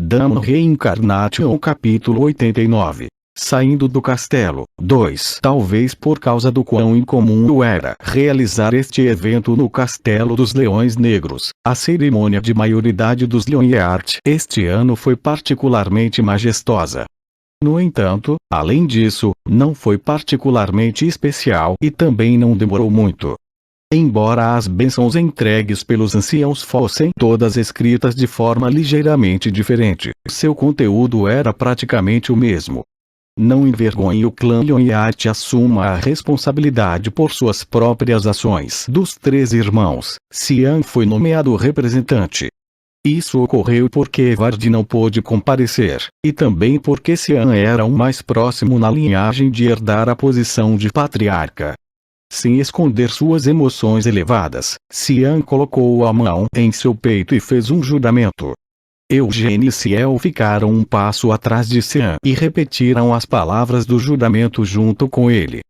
Damn Reincarnation capítulo 89. Saindo do castelo. 2. Talvez por causa do quão incomum era realizar este evento no Castelo dos Leões Negros, a cerimônia de maioridade dos Leonheart este ano foi particularmente majestosa. No entanto, além disso, não foi particularmente especial e também não demorou muito. Embora as bênçãos entregues pelos anciãos fossem todas escritas de forma ligeiramente diferente, seu conteúdo era praticamente o mesmo. Não envergonhe o clã Leonheart e assuma a responsabilidade por suas próprias ações. Dos 3 irmãos, Cian foi nomeado representante. Isso ocorreu porque Evard não pôde comparecer, e também porque Cian era o mais próximo na linhagem de herdar a posição de patriarca. Sem esconder suas emoções elevadas, Cian colocou a mão em seu peito e fez um juramento. Eugênio e Ciel ficaram um passo atrás de Cian e repetiram as palavras do juramento junto com ele.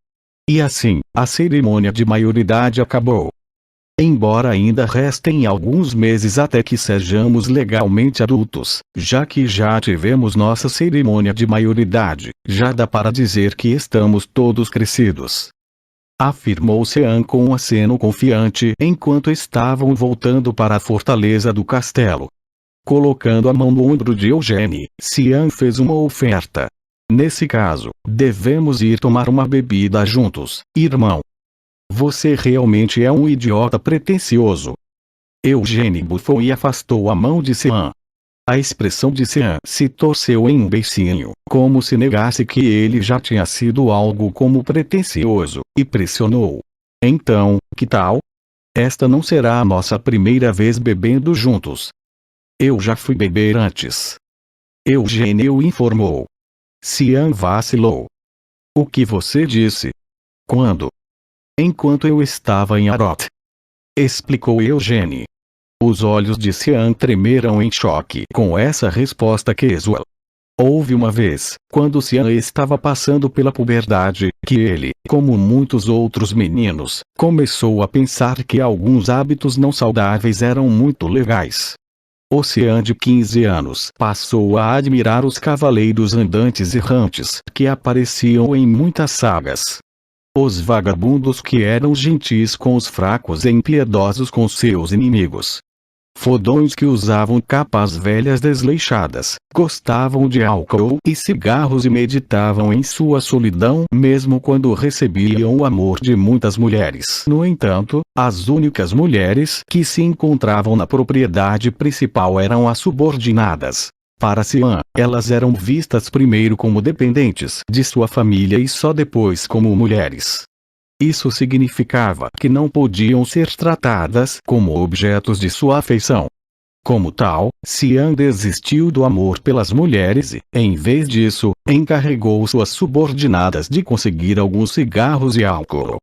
E assim, a cerimônia de maioridade acabou. Embora ainda restem alguns meses até que sejamos legalmente adultos, já que já tivemos nossa cerimônia de maioridade, já dá para dizer que estamos todos crescidos. Afirmou Cian com um aceno confiante enquanto estavam voltando para a fortaleza do castelo. Colocando a mão no ombro de Eugênio, Cian fez uma oferta. Nesse caso, devemos ir tomar uma bebida juntos, irmão. Você realmente é um idiota pretensioso. Eugênio bufou e afastou a mão de Cian. A expressão de Cian se torceu em um beicinho, como se negasse que ele já tinha sido algo como pretensioso, e pressionou. Então, que tal? Esta não será a nossa primeira vez bebendo juntos. Eu já fui beber antes. Eugênio informou. Cian vacilou. O que você disse? Quando? Enquanto eu estava em Arot. Explicou Eugênio. Os olhos de Cian tremeram em choque com essa resposta casual. Houve uma vez, quando Cian estava passando pela puberdade, que ele, como muitos outros meninos, começou a pensar que alguns hábitos não saudáveis eram muito legais. O Cian de 15 anos passou a admirar os cavaleiros andantes errantes que apareciam em muitas sagas. Os vagabundos que eram gentis com os fracos e impiedosos com seus inimigos. Fodões que usavam capas velhas desleixadas, gostavam de álcool e cigarros e meditavam em sua solidão mesmo quando recebiam o amor de muitas mulheres. No entanto, as únicas mulheres que se encontravam na propriedade principal eram as subordinadas. Para Cian, elas eram vistas primeiro como dependentes de sua família e só depois como mulheres. Isso significava que não podiam ser tratadas como objetos de sua afeição. Como tal, Cian desistiu do amor pelas mulheres e, em vez disso, encarregou suas subordinadas de conseguir alguns cigarros e álcool.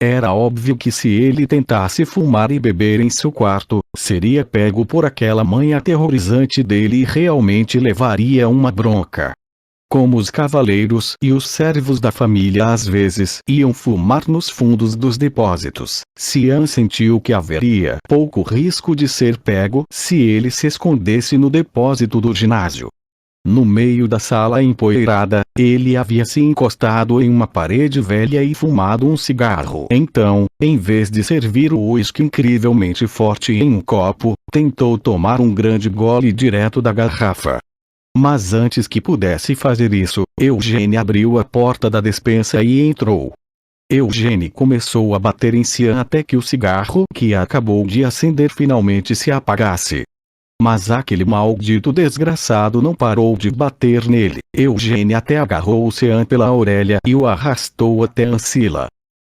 Era óbvio que se ele tentasse fumar e beber em seu quarto, seria pego por aquela mãe aterrorizante dele e realmente levaria uma bronca. Como os cavaleiros e os servos da família às vezes iam fumar nos fundos dos depósitos, Cian sentiu que haveria pouco risco de ser pego se ele se escondesse no depósito do ginásio. No meio da sala empoeirada, ele havia se encostado em uma parede velha e fumado um cigarro. Então, em vez de servir o uísque incrivelmente forte em um copo, tentou tomar um grande gole direto da garrafa. Mas antes que pudesse fazer isso, Eugênio abriu a porta da despensa e entrou. Eugênio começou a bater em Cian até que o cigarro que acabou de acender finalmente se apagasse. Mas aquele maldito desgraçado não parou de bater nele. Eugênio até agarrou Cian pela orelha e o arrastou até a ancila.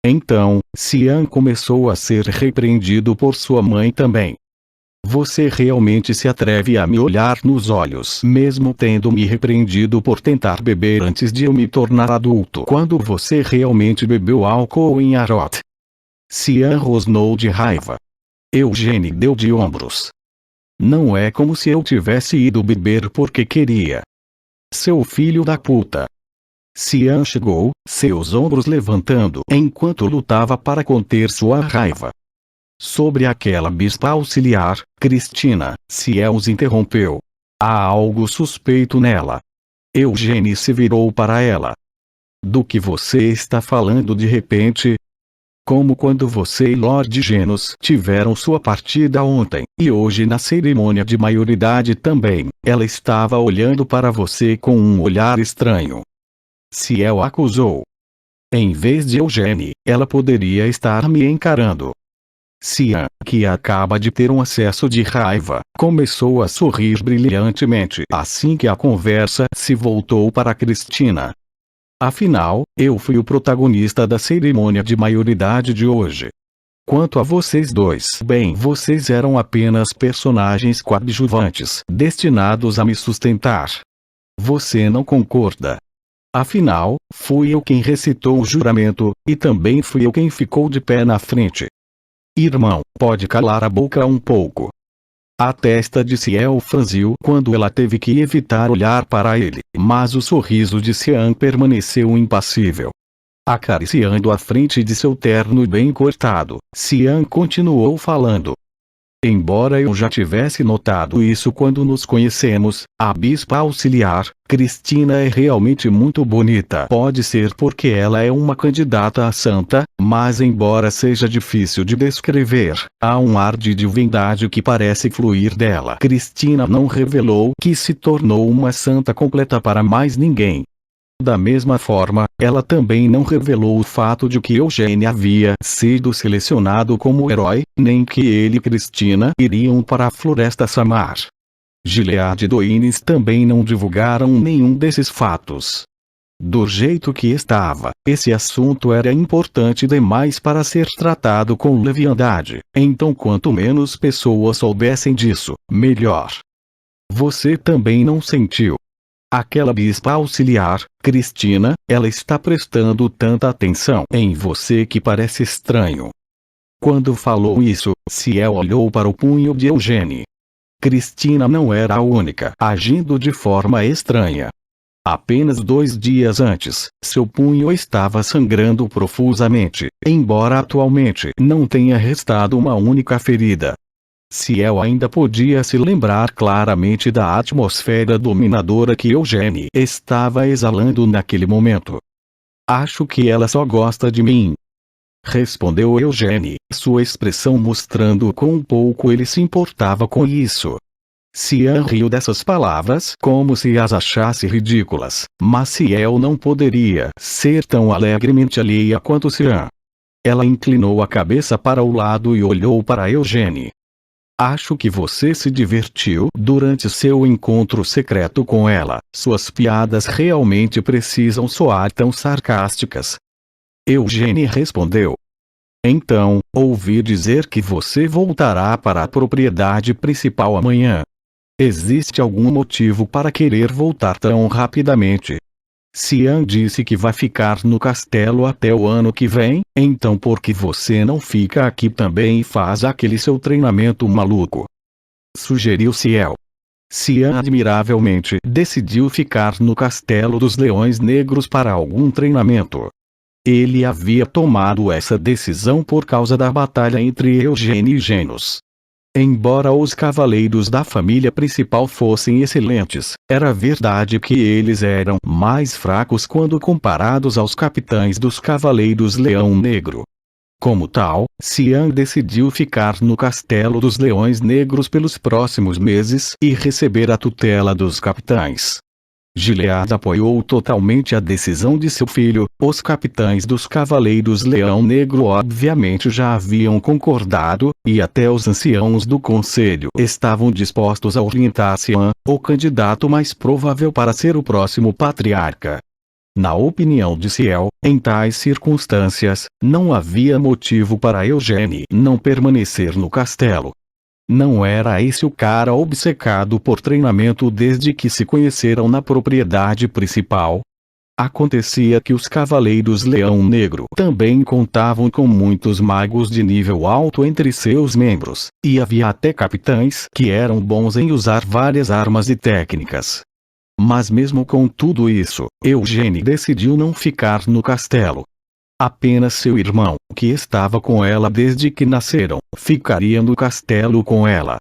Então, Cian começou a ser repreendido por sua mãe também. Você realmente se atreve a me olhar nos olhos mesmo tendo me repreendido por tentar beber antes de eu me tornar adulto quando você realmente bebeu álcool em Arot? Cian rosnou de raiva. Eugênio deu de ombros. Não é como se eu tivesse ido beber porque queria. Seu filho da puta. Cian chegou, seus ombros levantando enquanto lutava para conter sua raiva. Sobre aquela bispa auxiliar, Cristina, Ciel os interrompeu. Há algo suspeito nela. Eugênie se virou para ela. Do que você está falando de repente? Como quando você e Lord Genos tiveram sua partida ontem, e hoje na cerimônia de maioridade também, ela estava olhando para você com um olhar estranho. Ciel acusou. Em vez de Eugênie, ela poderia estar me encarando. Cian, que acaba de ter um acesso de raiva, começou a sorrir brilhantemente assim que a conversa se voltou para Cristina. Afinal, eu fui o protagonista da cerimônia de maioridade de hoje. Quanto a vocês dois, bem, vocês eram apenas personagens coadjuvantes, destinados a me sustentar. Você não concorda? Afinal, fui eu quem recitou o juramento, e também fui eu quem ficou de pé na frente. Irmão, pode calar a boca um pouco. A testa de Ciel franziu quando ela teve que evitar olhar para ele, mas o sorriso de Cian permaneceu impassível. Acariciando a frente de seu terno bem cortado, Cian continuou falando. Embora eu já tivesse notado isso quando nos conhecemos, a bispa auxiliar, Cristina é realmente muito bonita. Pode ser porque ela é uma candidata a santa, mas embora seja difícil de descrever, há um ar de divindade que parece fluir dela. Cristina não revelou que se tornou uma santa completa para mais ninguém. Da mesma forma, ela também não revelou o fato de que Eugênie havia sido selecionado como herói, nem que ele e Cristina iriam para a Floresta Samar. Gilead e Doines também não divulgaram nenhum desses fatos. Do jeito que estava, esse assunto era importante demais para ser tratado com leviandade, então quanto menos pessoas soubessem disso, melhor. Você também não sentiu. Aquela bispa auxiliar, Cristina, ela está prestando tanta atenção em você que parece estranho. Quando falou isso, Ciel olhou para o punho de Eugênie. Cristina não era a única agindo de forma estranha. Apenas 2 dias antes, seu punho estava sangrando profusamente, embora atualmente não tenha restado uma única ferida. Ciel ainda podia se lembrar claramente da atmosfera dominadora que Eugênie estava exalando naquele momento. Acho que ela só gosta de mim. Respondeu Eugênie, sua expressão mostrando quão pouco ele se importava com isso. Cian riu dessas palavras como se as achasse ridículas, mas Ciel não poderia ser tão alegremente alheia quanto Cian. Ela inclinou a cabeça para o lado e olhou para Eugênie. Acho que você se divertiu durante seu encontro secreto com ela. Suas piadas realmente precisam soar tão sarcásticas. Eugênie respondeu. Então, ouvi dizer que você voltará para a propriedade principal amanhã. Existe algum motivo para querer voltar tão rapidamente? Cian disse que vai ficar no castelo até o ano que vem, então por que você não fica aqui também e faz aquele seu treinamento maluco? Sugeriu Ciel. Cian admiravelmente decidiu ficar no castelo dos Leões Negros para algum treinamento. Ele havia tomado essa decisão por causa da batalha entre Eugênie e Genos. Embora os cavaleiros da família principal fossem excelentes, era verdade que eles eram mais fracos quando comparados aos capitães dos Cavaleiros Leão Negro. Como tal, Cian decidiu ficar no Castelo dos Leões Negros pelos próximos meses e receber a tutela dos capitães. Gilead apoiou totalmente a decisão de seu filho. Os capitães dos Cavaleiros Leão Negro obviamente já haviam concordado, e até os anciãos do conselho estavam dispostos a orientar Cian, o candidato mais provável para ser o próximo patriarca. Na opinião de Ciel, em tais circunstâncias, não havia motivo para Eugênie não permanecer no castelo. Não era esse o cara obcecado por treinamento desde que se conheceram na propriedade principal? Acontecia que os Cavaleiros Leão Negro também contavam com muitos magos de nível alto entre seus membros, e havia até capitães que eram bons em usar várias armas e técnicas. Mas mesmo com tudo isso, Eugênie decidiu não ficar no castelo. Apenas seu irmão, que estava com ela desde que nasceram, ficaria no castelo com ela.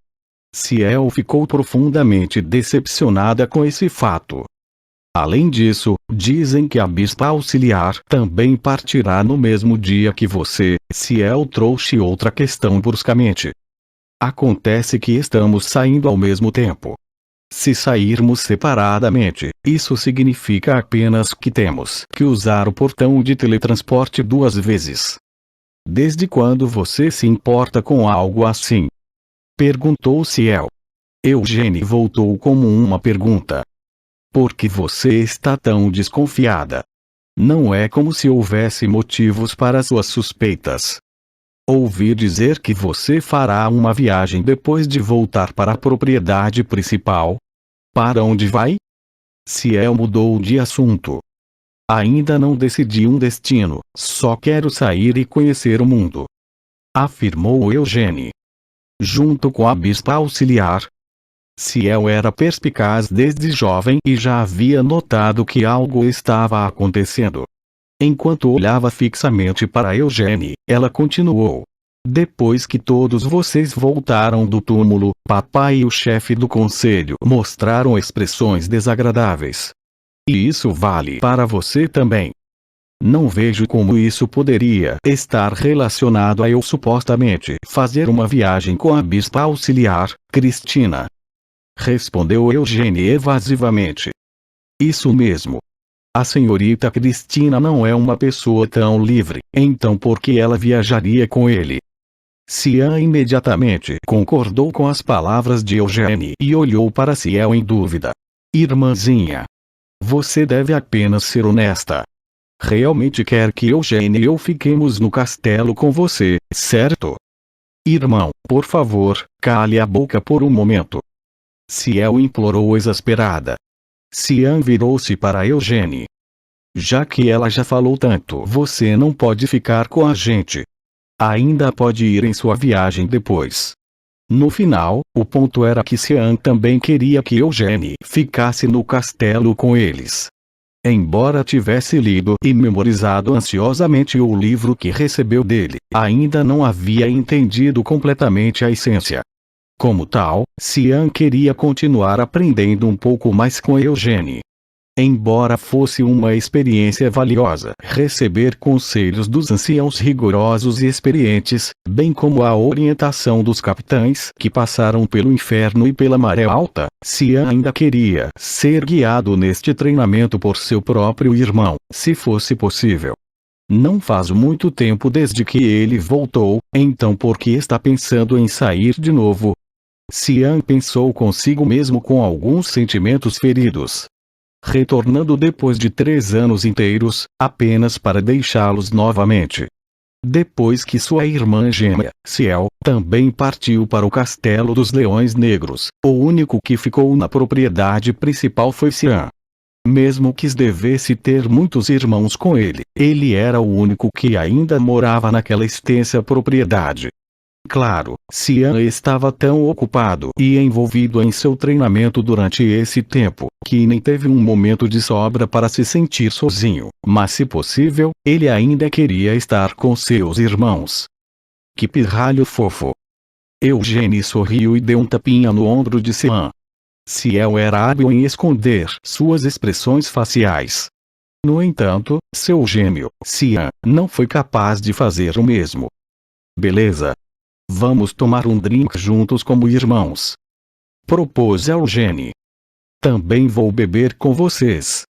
Ciel ficou profundamente decepcionada com esse fato. Além disso, dizem que a bispa auxiliar também partirá no mesmo dia que você. Ciel trouxe outra questão bruscamente. Acontece que estamos saindo ao mesmo tempo. Se sairmos separadamente, isso significa apenas que temos que usar o portão de teletransporte 2 vezes. Desde quando você se importa com algo assim? Perguntou Ciel. Eugênie voltou como uma pergunta. Por que você está tão desconfiada? Não é como se houvesse motivos para suas suspeitas. Ouvi dizer que você fará uma viagem depois de voltar para a propriedade principal. Para onde vai? Ciel mudou de assunto. Ainda não decidi um destino, só quero sair e conhecer o mundo. Afirmou Eugênie. Junto com a bispa auxiliar. Ciel era perspicaz desde jovem e já havia notado que algo estava acontecendo. Enquanto olhava fixamente para Eugênie, ela continuou. Depois que todos vocês voltaram do túmulo, papai e o chefe do conselho mostraram expressões desagradáveis. E isso vale para você também. Não vejo como isso poderia estar relacionado a eu supostamente fazer uma viagem com a bispa auxiliar, Cristina. Respondeu Eugênie evasivamente. Isso mesmo. A senhorita Cristina não é uma pessoa tão livre, então por que ela viajaria com ele? Cian imediatamente concordou com as palavras de Eugênie e olhou para Ciel em dúvida. Irmãzinha. Você deve apenas ser honesta. Realmente quer que Eugênie e eu fiquemos no castelo com você, certo? Irmão, por favor, cale a boca por um momento. Ciel implorou exasperada. Cian virou-se para Eugênie. Já que ela já falou tanto, você não pode ficar com a gente. Ainda pode ir em sua viagem depois. No final, o ponto era que Cian também queria que Eugênie ficasse no castelo com eles. Embora tivesse lido e memorizado ansiosamente o livro que recebeu dele, ainda não havia entendido completamente a essência. Como tal, Cian queria continuar aprendendo um pouco mais com Eugênie. Embora fosse uma experiência valiosa, receber conselhos dos anciãos rigorosos e experientes, bem como a orientação dos capitães que passaram pelo inferno e pela maré alta, Cian ainda queria ser guiado neste treinamento por seu próprio irmão, se fosse possível. Não faz muito tempo desde que ele voltou, então por que está pensando em sair de novo? Cian pensou consigo mesmo com alguns sentimentos feridos. Retornando depois de 3 anos inteiros, apenas para deixá-los novamente. Depois que sua irmã gêmea, Ciel, também partiu para o Castelo dos Leões Negros, o único que ficou na propriedade principal foi Cian. Mesmo que devesse ter muitos irmãos com ele, ele era o único que ainda morava naquela extensa propriedade. Claro, Cian estava tão ocupado e envolvido em seu treinamento durante esse tempo, que nem teve um momento de sobra para se sentir sozinho, mas se possível, ele ainda queria estar com seus irmãos. Que pirralho fofo! Eugênie sorriu e deu um tapinha no ombro de Cian. Ciel era hábil em esconder suas expressões faciais. No entanto, seu gêmeo, Cian, não foi capaz de fazer o mesmo. Beleza. Vamos tomar um drink juntos como irmãos. Propôs Eugênie. Também vou beber com vocês.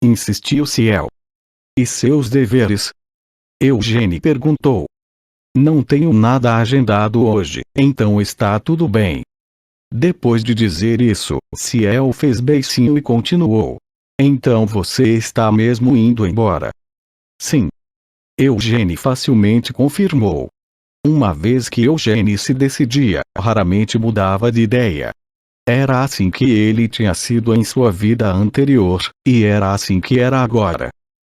Insistiu Ciel. E seus deveres? Eugênie perguntou. Não tenho nada agendado hoje, então está tudo bem. Depois de dizer isso, Ciel fez beicinho e continuou. Então você está mesmo indo embora? Sim. Eugênie facilmente confirmou. Uma vez que Eugênie se decidia, raramente mudava de ideia. Era assim que ele tinha sido em sua vida anterior, e era assim que era agora.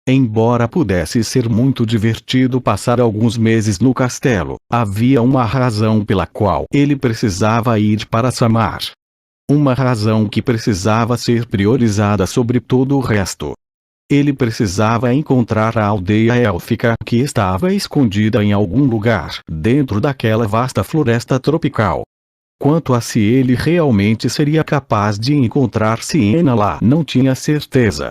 Embora pudesse ser muito divertido passar alguns meses no castelo, havia uma razão pela qual ele precisava ir para Samar. Uma razão que precisava ser priorizada sobre todo o resto. Ele precisava encontrar a aldeia élfica que estava escondida em algum lugar dentro daquela vasta floresta tropical. Quanto a se ele realmente seria capaz de encontrar Siena lá, não tinha certeza.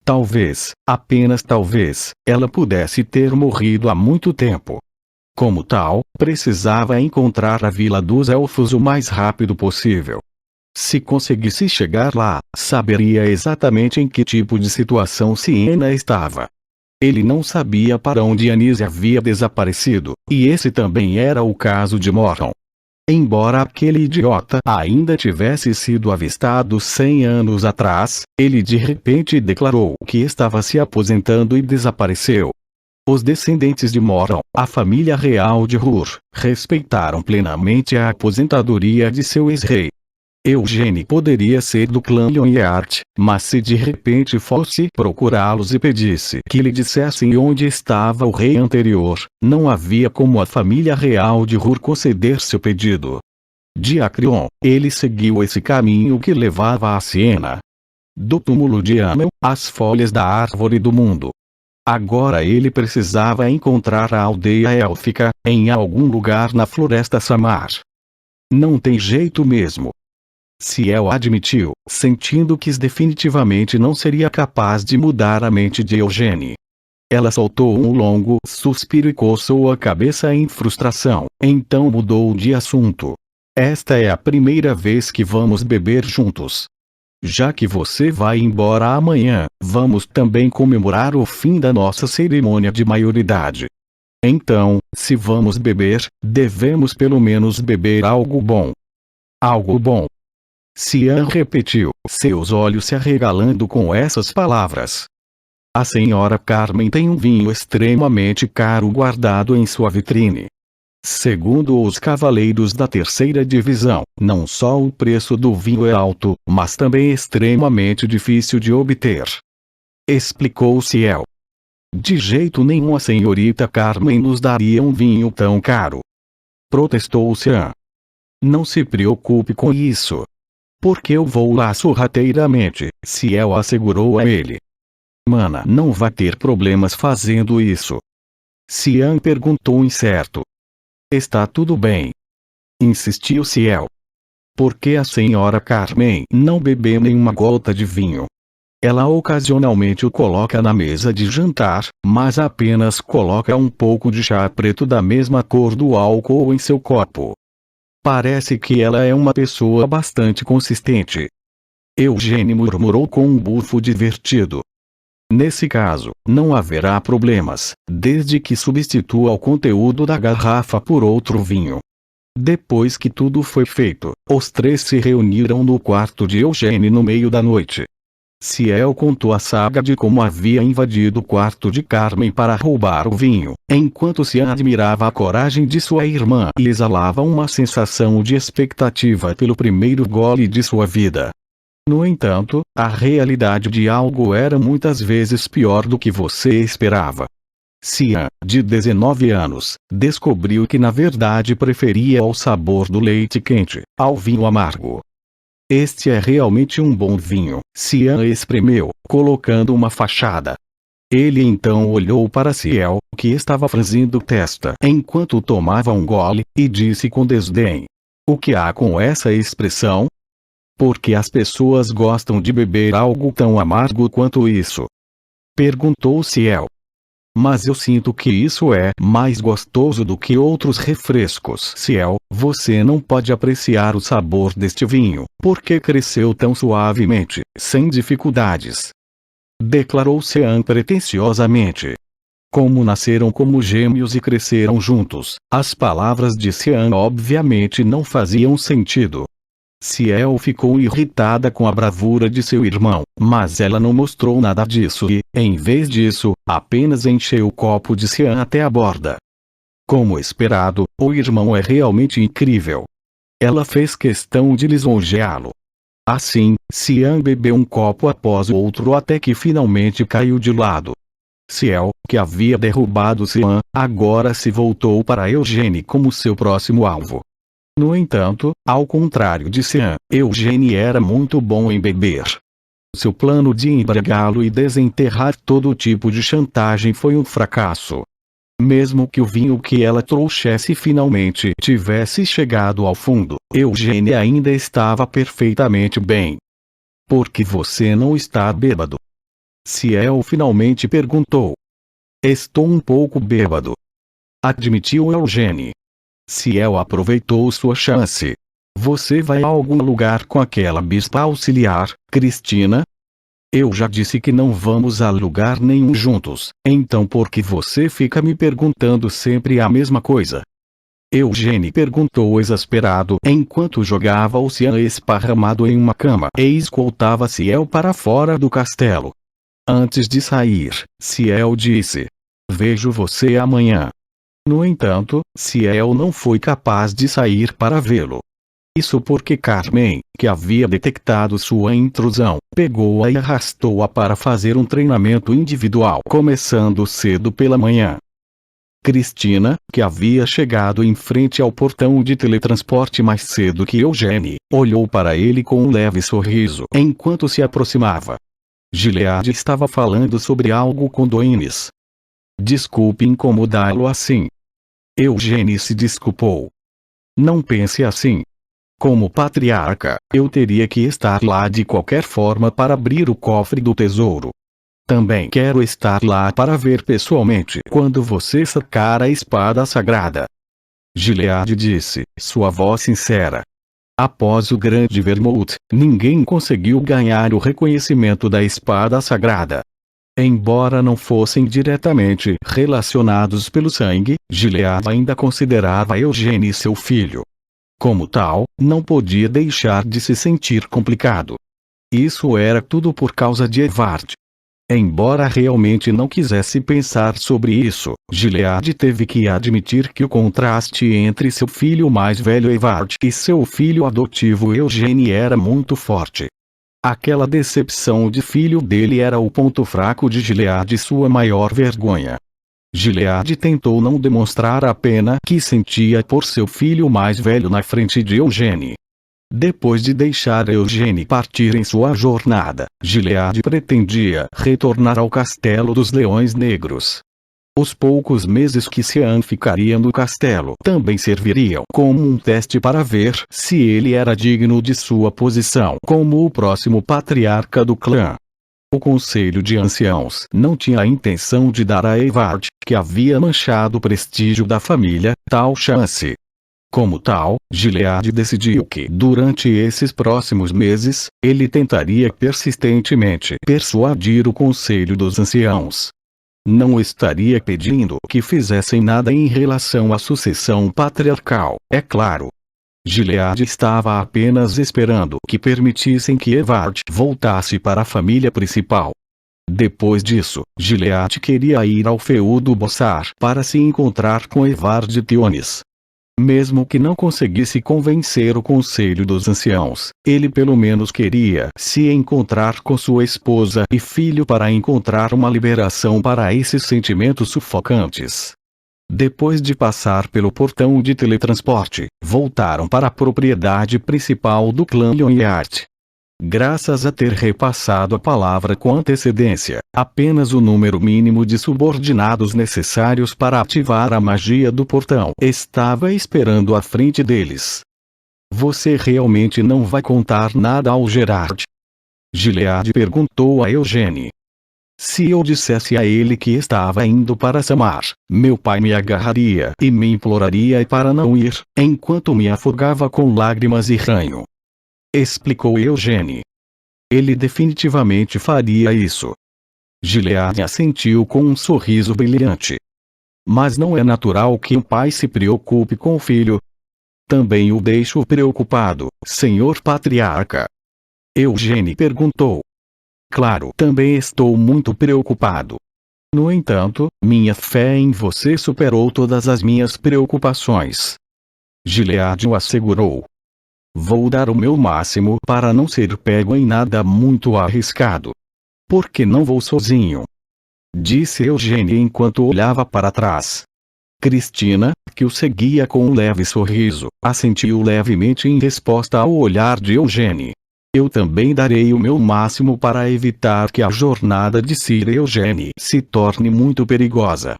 Talvez, apenas talvez, ela pudesse ter morrido há muito tempo. Como tal, precisava encontrar a Vila dos Elfos o mais rápido possível. Se conseguisse chegar lá, saberia exatamente em que tipo de situação Siena estava. Ele não sabia para onde Anise havia desaparecido, e esse também era o caso de Morton. Embora aquele idiota ainda tivesse sido avistado 100 anos atrás, ele de repente declarou que estava se aposentando e desapareceu. Os descendentes de Morton, a família real de Hur, respeitaram plenamente a aposentadoria de seu ex-rei. Eugene poderia ser do clã Lyonheart, mas se de repente fosse procurá-los e pedisse que lhe dissessem onde estava o rei anterior, não havia como a família real de Hur conceder seu pedido. De Acreon, ele seguiu esse caminho que levava a Siena. Do túmulo de Amel, as folhas da árvore do mundo. Agora ele precisava encontrar a aldeia élfica, em algum lugar na floresta Samar. Não tem jeito mesmo. Ciel admitiu, sentindo que definitivamente não seria capaz de mudar a mente de Eugene. Ela soltou um longo suspiro e coçou a cabeça em frustração, então mudou de assunto. Esta é a primeira vez que vamos beber juntos. Já que você vai embora amanhã, vamos também comemorar o fim da nossa cerimônia de maioridade. Então, se vamos beber, devemos pelo menos beber algo bom. Algo bom. Cian repetiu, seus olhos se arregalando com essas palavras. A senhora Carmen tem um vinho extremamente caro guardado em sua vitrine. Segundo os cavaleiros da terceira divisão, não só o preço do vinho é alto, mas também extremamente difícil de obter. Explicou Ciel. De jeito nenhum a senhorita Carmen nos daria um vinho tão caro. Protestou Cian. Não se preocupe com isso. Porque eu vou lá sorrateiramente, Ciel assegurou a ele. Mana não vai ter problemas fazendo isso. Cian perguntou incerto. Está tudo bem. Insistiu Ciel. Por que a senhora Carmen não bebe nenhuma gota de vinho? Ela ocasionalmente o coloca na mesa de jantar, mas apenas coloca um pouco de chá preto da mesma cor do álcool em seu copo. Parece que ela é uma pessoa bastante consistente. Eugene murmurou com um bufo divertido. Nesse caso, não haverá problemas, desde que substitua o conteúdo da garrafa por outro vinho. Depois que tudo foi feito, os três se reuniram no quarto de Eugene no meio da noite. Ciel contou a saga de como havia invadido o quarto de Carmen para roubar o vinho, enquanto Cian admirava a coragem de sua irmã e exalava uma sensação de expectativa pelo primeiro gole de sua vida. No entanto, a realidade de algo era muitas vezes pior do que você esperava. Cian, de 19 anos, descobriu que na verdade preferia o sabor do leite quente ao vinho amargo. Este é realmente um bom vinho, Cian espremeu, colocando uma fachada. Ele então olhou para Ciel, que estava franzindo testa enquanto tomava um gole, e disse com desdém. O que há com essa expressão? Porque as pessoas gostam de beber algo tão amargo quanto isso? Perguntou Ciel. Mas eu sinto que isso é mais gostoso do que outros refrescos. Ciel, você não pode apreciar o sabor deste vinho, porque cresceu tão suavemente, sem dificuldades. Declarou Cian pretensiosamente. Como nasceram como gêmeos e cresceram juntos, as palavras de Cian obviamente não faziam sentido. Ciel ficou irritada com a bravura de seu irmão, mas ela não mostrou nada disso e, em vez disso, apenas encheu o copo de Cian até a borda. Como esperado, o irmão é realmente incrível. Ela fez questão de lisonjeá-lo. Assim, Cian bebeu um copo após o outro até que finalmente caiu de lado. Ciel, que havia derrubado Cian, agora se voltou para Eugene como seu próximo alvo. No entanto, ao contrário de Cian, Eugene era muito bom em beber. Seu plano de embriagá-lo e desenterrar todo tipo de chantagem foi um fracasso. Mesmo que o vinho que ela trouxesse finalmente tivesse chegado ao fundo, Eugênia ainda estava perfeitamente bem. Por que você não está bêbado? Ciel finalmente perguntou. Estou um pouco bêbado, admitiu Eugênia. Ciel aproveitou sua chance. Você vai a algum lugar com aquela bispa auxiliar, Cristina? Eu já disse que não vamos a lugar nenhum juntos, então por que você fica me perguntando sempre a mesma coisa? Eugênia perguntou exasperado enquanto jogava o Cian esparramado em uma cama e escoltava Ciel para fora do castelo. Antes de sair, Ciel disse: Vejo você amanhã. No entanto, Ciel não foi capaz de sair para vê-lo. Isso porque Carmen, que havia detectado sua intrusão, pegou-a e arrastou-a para fazer um treinamento individual começando cedo pela manhã. Cristina, que havia chegado em frente ao portão de teletransporte mais cedo que Eugênia, olhou para ele com um leve sorriso enquanto se aproximava. Gilead estava falando sobre algo com Doines. Desculpe incomodá-lo assim. Eugênia se desculpou. Não pense assim. Como patriarca, eu teria que estar lá de qualquer forma para abrir o cofre do tesouro. Também quero estar lá para ver pessoalmente quando você sacar a espada sagrada. Gilead disse, sua voz sincera. Após o grande Vermouth, ninguém conseguiu ganhar o reconhecimento da espada sagrada. Embora não fossem diretamente relacionados pelo sangue, Gilead ainda considerava Eugênia seu filho. Como tal, não podia deixar de se sentir complicado. Isso era tudo por causa de Evard. Embora realmente não quisesse pensar sobre isso, Gilead teve que admitir que o contraste entre seu filho mais velho Evard e seu filho adotivo Eugênia era muito forte. Aquela decepção de filho dele era o ponto fraco de Gilead e sua maior vergonha. Gilead tentou não demonstrar a pena que sentia por seu filho mais velho na frente de Eugênia. Depois de deixar Eugênia partir em sua jornada, Gilead pretendia retornar ao Castelo dos Leões Negros. Os poucos meses que Cian ficaria no castelo também serviriam como um teste para ver se ele era digno de sua posição como o próximo patriarca do clã. O Conselho de Anciãos não tinha a intenção de dar a Evard, que havia manchado o prestígio da família, tal chance. Como tal, Gilead decidiu que, durante esses próximos meses, ele tentaria persistentemente persuadir o Conselho dos Anciãos. Não estaria pedindo que fizessem nada em relação à sucessão patriarcal, é claro. Gilead estava apenas esperando que permitissem que Evard voltasse para a família principal. Depois disso, Gilead queria ir ao feudo Bossar para se encontrar com Evard Tiones. Mesmo que não conseguisse convencer o Conselho dos Anciãos, ele pelo menos queria se encontrar com sua esposa e filho para encontrar uma liberação para esses sentimentos sufocantes. Depois de passar pelo portão de teletransporte, voltaram para a propriedade principal do clã Lyonheart. Graças a ter repassado a palavra com antecedência, apenas o número mínimo de subordinados necessários para ativar a magia do portão estava esperando à frente deles. Você realmente não vai contar nada ao Gerard? Gilead perguntou a Eugênia. Se eu dissesse a ele que estava indo para Samar, meu pai me agarraria e me imploraria para não ir, enquanto me afogava com lágrimas e ranho. Explicou Eugênia. Ele definitivamente faria isso. Gilead assentiu com um sorriso brilhante. Mas não é natural que um pai se preocupe com o filho? Também o deixo preocupado, senhor patriarca. Eugênia perguntou. Claro, também estou muito preocupado. No entanto, minha fé em você superou todas as minhas preocupações. Gilead o assegurou. Vou dar o meu máximo para não ser pego em nada muito arriscado. Por que não vou sozinho? Disse Eugênia enquanto olhava para trás. Cristina, que o seguia com um leve sorriso, assentiu levemente em resposta ao olhar de Eugênia. Eu também darei o meu máximo para evitar que a jornada de Sir Eugênia se torne muito perigosa.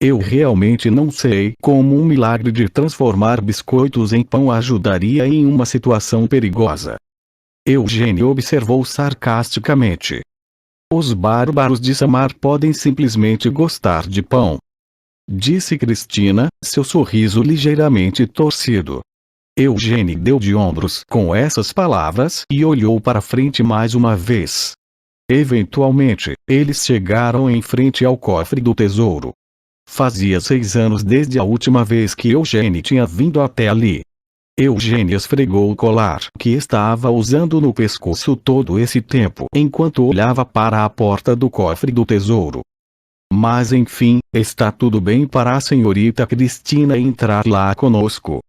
Eu realmente não sei como um milagre de transformar biscoitos em pão ajudaria em uma situação perigosa. Eugênio observou sarcasticamente. Os bárbaros de Samar podem simplesmente gostar de pão. Disse Cristina, seu sorriso ligeiramente torcido. Eugênio deu de ombros com essas palavras e olhou para frente mais uma vez. Eventualmente, eles chegaram em frente ao cofre do tesouro. Fazia 6 anos desde a última vez que Eugênio tinha vindo até ali. Eugênio esfregou o colar que estava usando no pescoço todo esse tempo enquanto olhava para a porta do cofre do tesouro. Mas enfim, está tudo bem para a senhorita Cristina entrar lá conosco.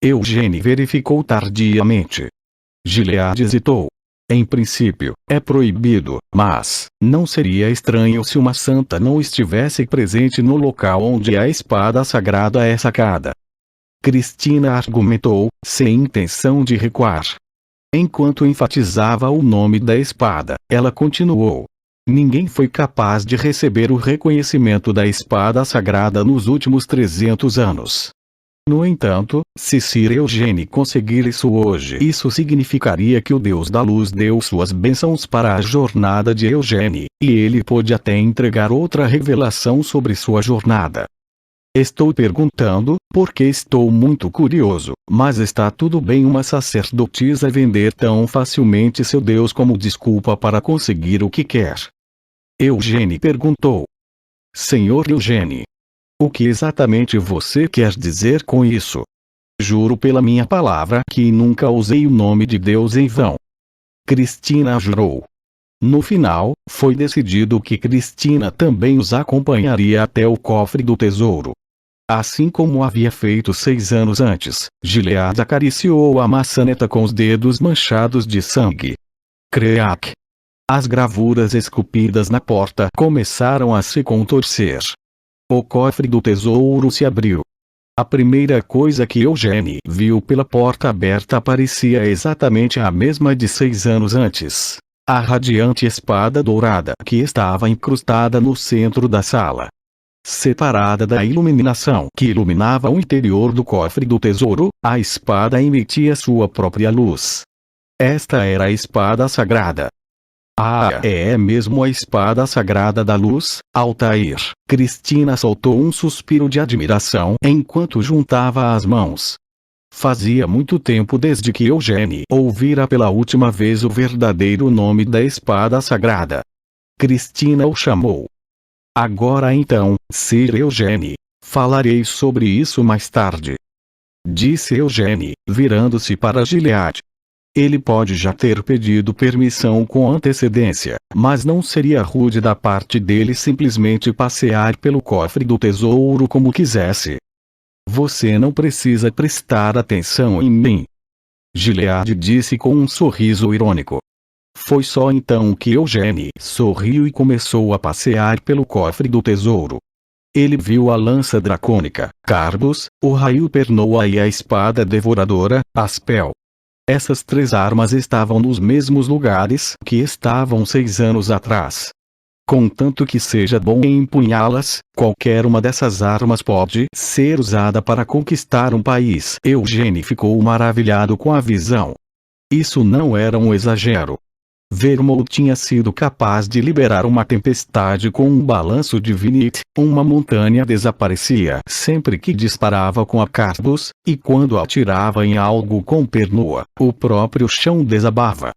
Eugênio verificou tardiamente. Gilead hesitou. Em princípio, é proibido, mas não seria estranho se uma santa não estivesse presente no local onde a espada sagrada é sacada. Cristina argumentou, sem intenção de recuar. Enquanto enfatizava o nome da espada, ela continuou. Ninguém foi capaz de receber o reconhecimento da espada sagrada nos últimos 300 anos. No entanto, se Sir Eugênio conseguir isso hoje, isso significaria que o Deus da Luz deu suas bênçãos para a jornada de Eugênio, e ele pôde até entregar outra revelação sobre sua jornada. Estou perguntando, porque estou muito curioso, mas está tudo bem uma sacerdotisa vender tão facilmente seu Deus como desculpa para conseguir o que quer? Eugênio perguntou. Senhor Eugênio, o que exatamente você quer dizer com isso? Juro pela minha palavra que nunca usei o nome de Deus em vão. Cristina jurou. No final, foi decidido que Cristina também os acompanharia até o cofre do tesouro. Assim como havia feito 6 anos antes, Gilead acariciou a maçaneta com os dedos manchados de sangue. Creak! As gravuras esculpidas na porta começaram a se contorcer. O cofre do tesouro se abriu. A primeira coisa que Eugênio viu pela porta aberta parecia exatamente a mesma de 6 anos antes. A radiante espada dourada que estava incrustada no centro da sala. Separada da iluminação que iluminava o interior do cofre do tesouro, a espada emitia sua própria luz. Esta era a espada sagrada. Ah, é mesmo a espada sagrada da luz, Altair. Cristina soltou um suspiro de admiração enquanto juntava as mãos. Fazia muito tempo desde que Eugênio ouvira pela última vez o verdadeiro nome da espada sagrada. Cristina o chamou. Agora então, Sir Eugênio, falarei sobre isso mais tarde. Disse Eugênio, virando-se para Gilead. Ele pode já ter pedido permissão com antecedência, mas não seria rude da parte dele simplesmente passear pelo cofre do tesouro como quisesse. Você não precisa prestar atenção em mim. Gilead disse com um sorriso irônico. Foi só então que Eugênio sorriu e começou a passear pelo cofre do tesouro. Ele viu a lança dracônica, Carbos, o raio Pernoa e a espada devoradora, Aspel. Essas 3 armas estavam nos mesmos lugares que estavam 6 anos atrás. Contanto que seja bom em empunhá-las, qualquer uma dessas armas pode ser usada para conquistar um país. Eugênio ficou maravilhado com a visão. Isso não era um exagero. Vermouth tinha sido capaz de liberar uma tempestade com um balanço de Vinit, uma montanha desaparecia sempre que disparava com a Carbos, e quando atirava em algo com Pernoa, o próprio chão desabava.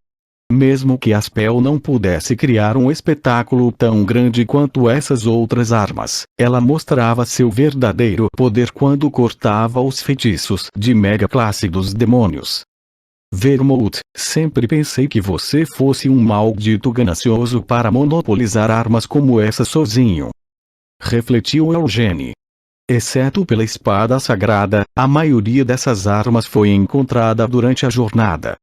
Mesmo que Aspel não pudesse criar um espetáculo tão grande quanto essas outras armas, ela mostrava seu verdadeiro poder quando cortava os feitiços de mega classe dos demônios. Vermouth, sempre pensei que você fosse um maldito ganancioso para monopolizar armas como essa sozinho. Refletiu Eugênio. Exceto pela espada sagrada, a maioria dessas armas foi encontrada durante a jornada.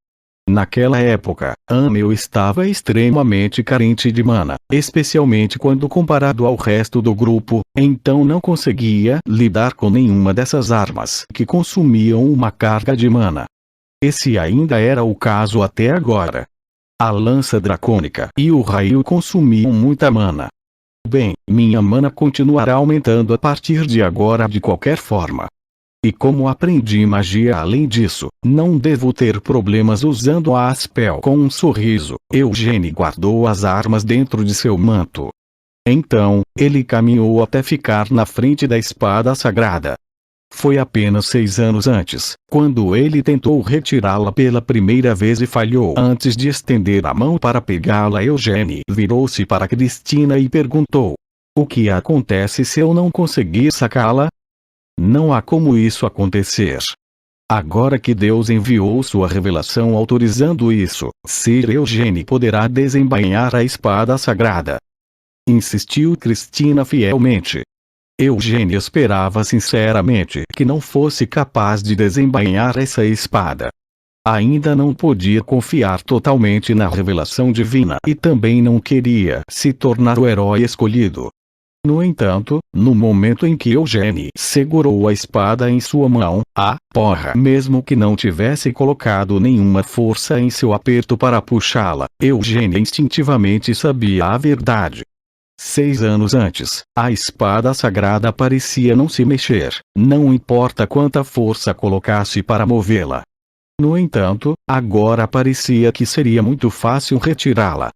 Naquela época, Amel estava extremamente carente de mana, especialmente quando comparado ao resto do grupo, então não conseguia lidar com nenhuma dessas armas que consumiam uma carga de mana. Esse ainda era o caso até agora. A lança dracônica e o raio consumiam muita mana. Bem, minha mana continuará aumentando a partir de agora de qualquer forma. E como aprendi magia além disso, não devo ter problemas usando a spell. Com um sorriso, Eugene guardou as armas dentro de seu manto. Então, ele caminhou até ficar na frente da espada sagrada. Foi apenas 6 anos antes, quando ele tentou retirá-la pela primeira vez e falhou. Antes de estender a mão para pegá-la, Eugene virou-se para Cristina e perguntou: o que acontece se eu não conseguir sacá-la? Não há como isso acontecer. Agora que Deus enviou sua revelação autorizando isso, Sir Eugene poderá desembainhar a espada sagrada. Insistiu Cristina fielmente. Eugene esperava sinceramente que não fosse capaz de desembainhar essa espada. Ainda não podia confiar totalmente na revelação divina e também não queria se tornar o herói escolhido. No entanto, no momento em que Eugene segurou a espada em sua mão, mesmo que não tivesse colocado nenhuma força em seu aperto para puxá-la, Eugene instintivamente sabia a verdade. 6 anos antes, a espada sagrada parecia não se mexer, não importa quanta força colocasse para movê-la. No entanto, agora parecia que seria muito fácil retirá-la.